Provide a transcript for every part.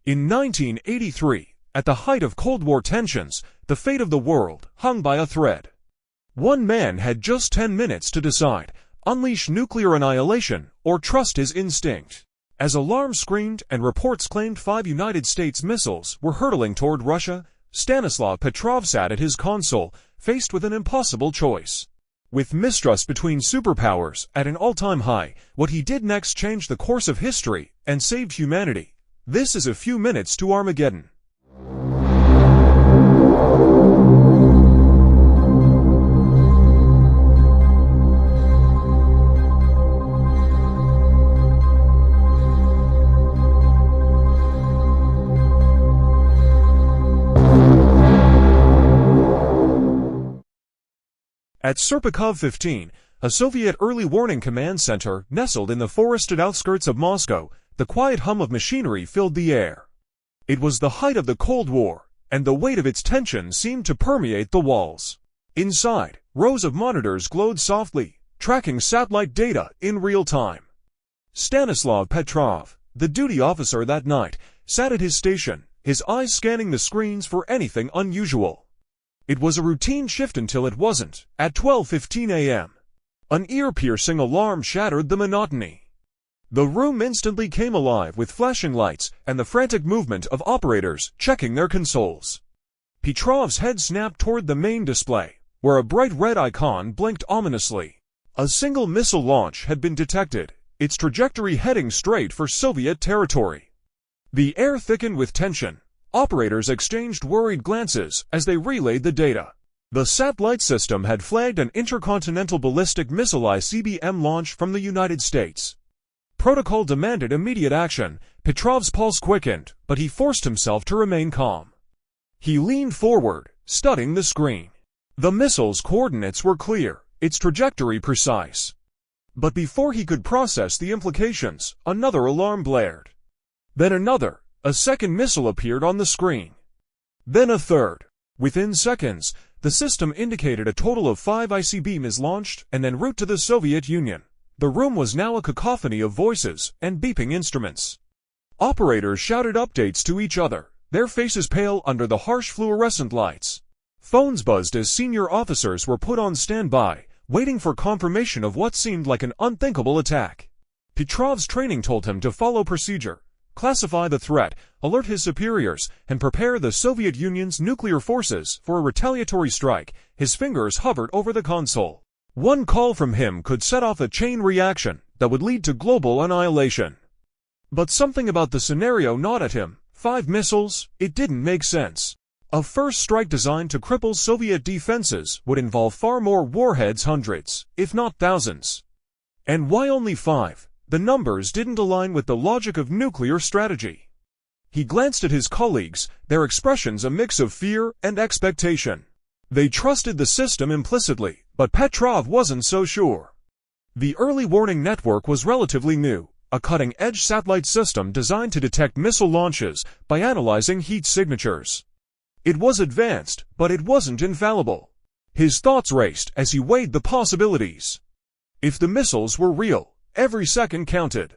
In 1983, at the height of Cold War tensions, the fate of the world hung by a thread. One man had just 10 minutes to decide: unleash nuclear annihilation or trust his instinct. As alarms screamed and reports claimed 5 United States missiles were hurtling toward Russia, Stanislav Petrov sat at his console, faced with an impossible choice. With mistrust between superpowers at an all-time high, what he did next changed the course of history and saved humanity. This is A Few Minutes to Armageddon. At Serpukhov 15, a Soviet early warning command center nestled in the forested outskirts of Moscow, the quiet hum of machinery filled the air. It was the height of the Cold War, and the weight of its tension seemed to permeate the walls. Inside, rows of monitors glowed softly, tracking satellite data in real time. Stanislav Petrov, the duty officer that night, sat at his station, his eyes scanning the screens for anything unusual. It was a routine shift until it wasn't. At 12:15 a.m., an ear-piercing alarm shattered the monotony. The room instantly came alive with flashing lights and the frantic movement of operators checking their consoles. Petrov's head snapped toward the main display, where a bright red icon blinked ominously. A single missile launch had been detected, its trajectory heading straight for Soviet territory. The air thickened with tension. Operators exchanged worried glances as they relayed the data. The satellite system had flagged an intercontinental ballistic missile ICBM launch from the United States. Protocol demanded immediate action. Petrov's pulse quickened, but he forced himself to remain calm. He leaned forward, studying the screen. The missile's coordinates were clear, its trajectory precise. But before he could process the implications, another alarm blared. Then another. A second missile appeared on the screen. Then a third. Within seconds, the system indicated a total of 5 ICBMs launched and en route to the Soviet Union. The room was now a cacophony of voices and beeping instruments. Operators shouted updates to each other, their faces pale under the harsh fluorescent lights. Phones buzzed as senior officers were put on standby, waiting for confirmation of what seemed like an unthinkable attack. Petrov's training told him to follow procedure. Classify the threat, alert his superiors, and prepare the Soviet Union's nuclear forces for a retaliatory strike. His fingers hovered over the console. One call from him could set off a chain reaction that would lead to global annihilation. But something about the scenario gnawed at him. 5 missiles, it didn't make sense. A first strike designed to cripple Soviet defenses would involve far more warheads, hundreds, if not thousands. And why only 5? The numbers didn't align with the logic of nuclear strategy. He glanced at his colleagues, their expressions a mix of fear and expectation. They trusted the system implicitly, but Petrov wasn't so sure. The early warning network was relatively new, a cutting-edge satellite system designed to detect missile launches by analyzing heat signatures. It was advanced, but it wasn't infallible. His thoughts raced as he weighed the possibilities. If the missiles were real, every second counted.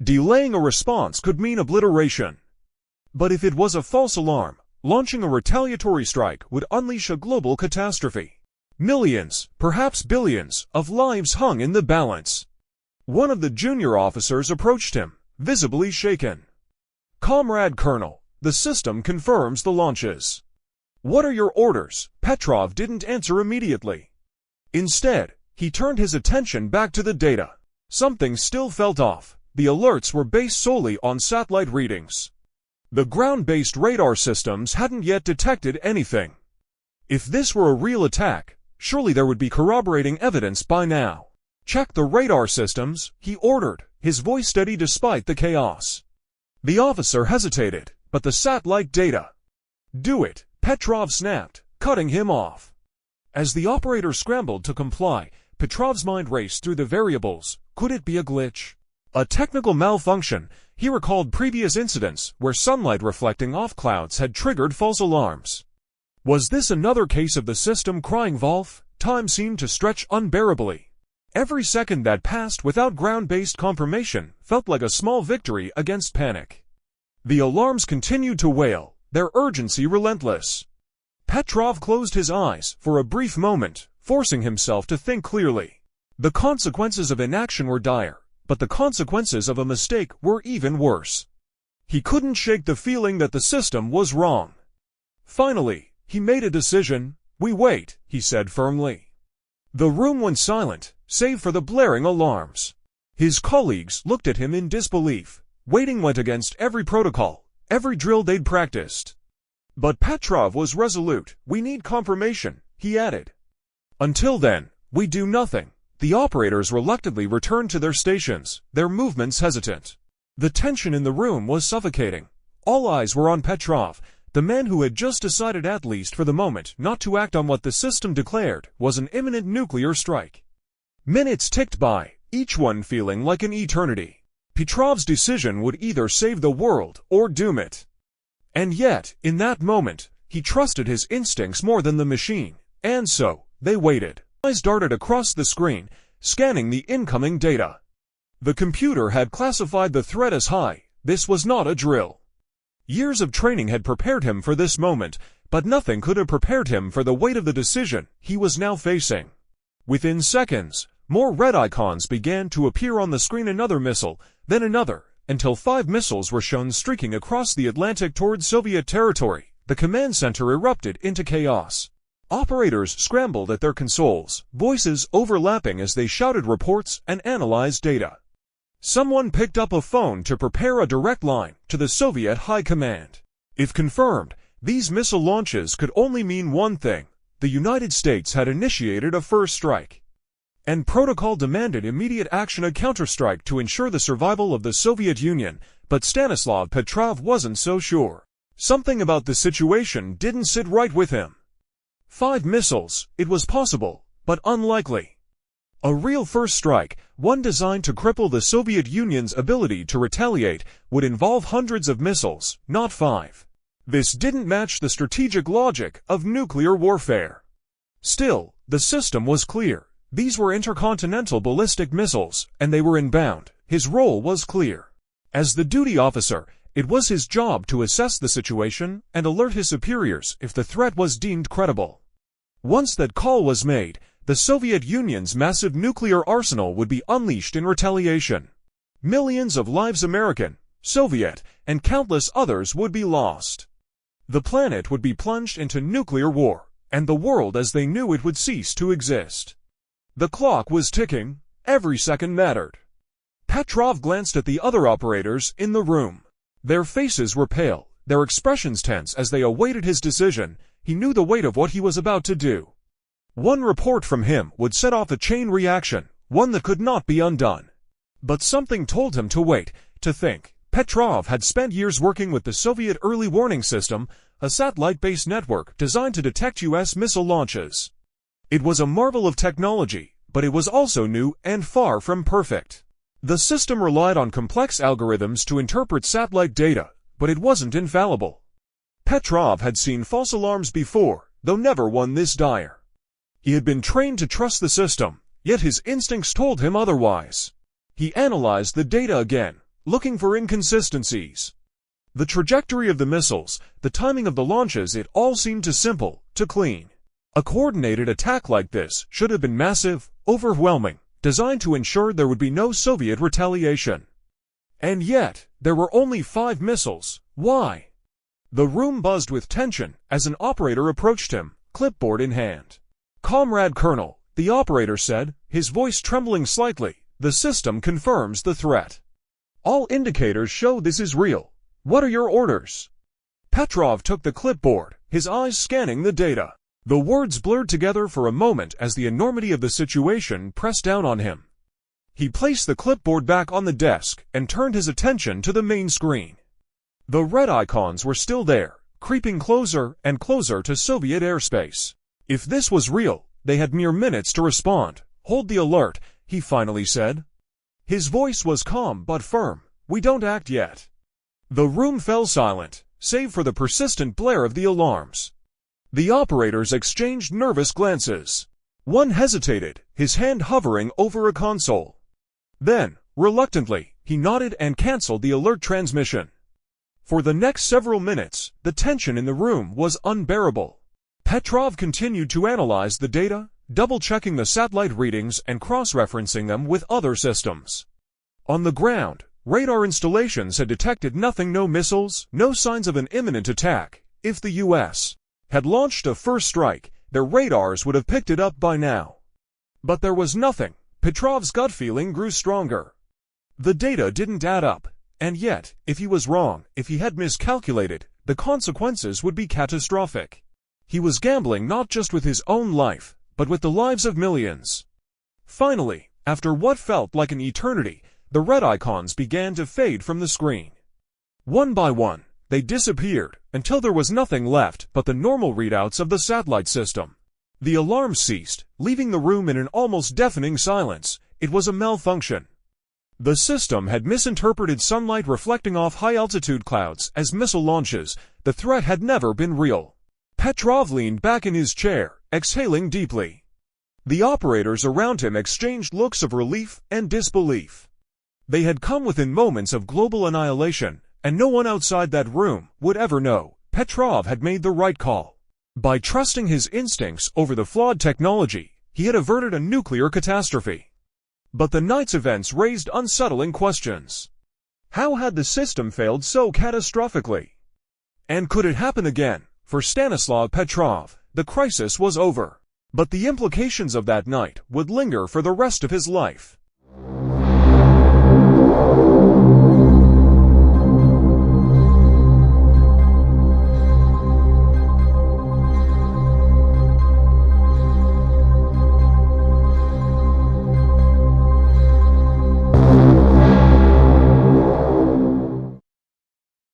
Delaying a response could mean obliteration. But if it was a false alarm, launching a retaliatory strike would unleash a global catastrophe. Millions, perhaps billions, of lives hung in the balance. One of the junior officers approached him, visibly shaken. "Comrade Colonel, the system confirms the launches." "What are your orders?" Petrov didn't answer immediately. Instead, he turned his attention back to the data. Something still felt off. The alerts were based solely on satellite readings. The ground-based radar systems hadn't yet detected anything. If this were a real attack, surely there would be corroborating evidence by now. "Check the radar systems," he ordered, his voice steady despite the chaos. The officer hesitated, but the satellite data. "Do it," Petrov snapped, cutting him off. As the operator scrambled to comply, Petrov's mind raced through the variables. Could it be a glitch? A technical malfunction? He recalled previous incidents where sunlight reflecting off clouds had triggered false alarms. Was this another case of the system crying wolf? Time seemed to stretch unbearably. Every second that passed without ground-based confirmation felt like a small victory against panic. The alarms continued to wail, their urgency relentless. Petrov closed his eyes for a brief moment, forcing himself to think clearly. The consequences of inaction were dire, but the consequences of a mistake were even worse. He couldn't shake the feeling that the system was wrong. Finally, he made a decision. "We wait," he said firmly. The room went silent, save for the blaring alarms. His colleagues looked at him in disbelief. Waiting went against every protocol, every drill they'd practiced. But Petrov was resolute. "We need confirmation," he added. "Until then, we do nothing." The operators reluctantly returned to their stations, their movements hesitant. The tension in the room was suffocating. All eyes were on Petrov, the man who had just decided, at least for the moment, not to act on what the system declared was an imminent nuclear strike. Minutes ticked by, each one feeling like an eternity. Petrov's decision would either save the world or doom it. And yet, in that moment, he trusted his instincts more than the machine, and so, they waited. Eyes darted across the screen, scanning the incoming data. The computer had classified the threat as high. This was not a drill. Years of training had prepared him for this moment, but nothing could have prepared him for the weight of the decision he was now facing. Within seconds, more red icons began to appear on the screen, another missile, then another, until 5 missiles were shown streaking across the Atlantic toward Soviet territory. The command center erupted into chaos. Operators scrambled at their consoles, voices overlapping as they shouted reports and analyzed data. Someone picked up a phone to prepare a direct line to the Soviet High Command. If confirmed, these missile launches could only mean one thing: the United States had initiated a first strike. And protocol demanded immediate action, a counterstrike to ensure the survival of the Soviet Union, but Stanislav Petrov wasn't so sure. Something about the situation didn't sit right with him. 5 missiles, it was possible, but unlikely. A real first strike, one designed to cripple the Soviet Union's ability to retaliate, would involve hundreds of missiles, not 5. This didn't match the strategic logic of nuclear warfare. Still, the system was clear. These were intercontinental ballistic missiles, and they were inbound. His role was clear. As the duty officer, it was his job to assess the situation and alert his superiors if the threat was deemed credible. Once that call was made, the Soviet Union's massive nuclear arsenal would be unleashed in retaliation. Millions of lives, American, Soviet, and countless others, would be lost. The planet would be plunged into nuclear war, and the world as they knew it would cease to exist. The clock was ticking. Every second mattered. Petrov glanced at the other operators in the room. Their faces were pale, their expressions tense as they awaited his decision. He knew the weight of what he was about to do. One report from him would set off a chain reaction, one that could not be undone. But something told him to wait, to think. Petrov had spent years working with the Soviet early warning system, a satellite-based network designed to detect U.S. missile launches. It was a marvel of technology, but it was also new and far from perfect. The system relied on complex algorithms to interpret satellite data, but it wasn't infallible. Petrov had seen false alarms before, though never one this dire. He had been trained to trust the system, yet his instincts told him otherwise. He analyzed the data again, looking for inconsistencies. The trajectory of the missiles, the timing of the launches, it all seemed too simple, too clean. A coordinated attack like this should have been massive, overwhelming, designed to ensure there would be no Soviet retaliation. And yet, there were only 5 missiles. Why? The room buzzed with tension as an operator approached him, clipboard in hand. "Comrade Colonel," the operator said, his voice trembling slightly, "the system confirms the threat. All indicators show this is real. What are your orders?" Petrov took the clipboard, his eyes scanning the data. The words blurred together for a moment as the enormity of the situation pressed down on him. He placed the clipboard back on the desk and turned his attention to the main screen. The red icons were still there, creeping closer and closer to Soviet airspace. If this was real, they had mere minutes to respond. "Hold the alert," he finally said. His voice was calm but firm. "We don't act yet." The room fell silent, save for the persistent blare of the alarms. The operators exchanged nervous glances. One hesitated, his hand hovering over a console. Then, reluctantly, he nodded and canceled the alert transmission. For the next several minutes, the tension in the room was unbearable. Petrov continued to analyze the data, double-checking the satellite readings and cross-referencing them with other systems. On the ground, radar installations had detected nothing, no missiles, no signs of an imminent attack. If the U.S. had launched a first strike, their radars would have picked it up by now. But there was nothing. Petrov's gut feeling grew stronger. The data didn't add up, and yet, if he was wrong, if he had miscalculated, the consequences would be catastrophic. He was gambling not just with his own life, but with the lives of millions. Finally, after what felt like an eternity, the red icons began to fade from the screen. One by one, they disappeared, until there was nothing left but the normal readouts of the satellite system. The alarm ceased, leaving the room in an almost deafening silence. It was a malfunction. The system had misinterpreted sunlight reflecting off high-altitude clouds as missile launches. The threat had never been real. Petrov leaned back in his chair, exhaling deeply. The operators around him exchanged looks of relief and disbelief. They had come within moments of global annihilation, and no one outside that room would ever know. Petrov had made the right call. By trusting his instincts over the flawed technology, he had averted a nuclear catastrophe. But the night's events raised unsettling questions. How had the system failed so catastrophically? And could it happen again? For Stanislav Petrov, the crisis was over. But the implications of that night would linger for the rest of his life.